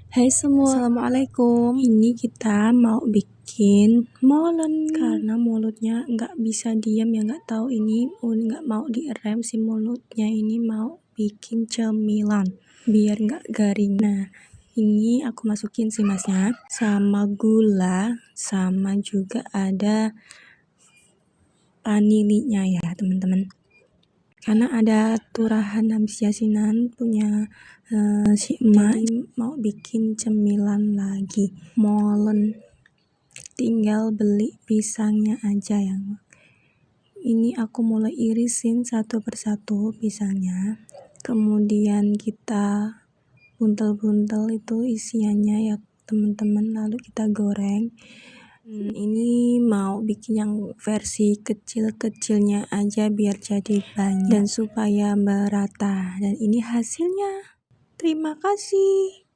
Hai semua, assalamualaikum. Ini kita mau bikin molen karena mulutnya nggak bisa diam ya, nggak tahu ini nggak mau direm si mulutnya ini, mau bikin cemilan biar nggak garing. Nah, ini aku masukin si masnya sama gula, sama juga ada vanilinya ya teman-teman. Karena ada turahan habis yasinan punya si emak, jadi mau bikin cemilan lagi, molen. Tinggal beli pisangnya aja ya. Ini aku mulai irisin satu persatu pisangnya. Kemudian kita buntel-buntel itu isiannya ya teman-teman, lalu kita goreng. Ini mau bikin yang versi kecil-kecilnya aja biar jadi banyak dan supaya merata. Dan ini hasilnya. Terima kasih.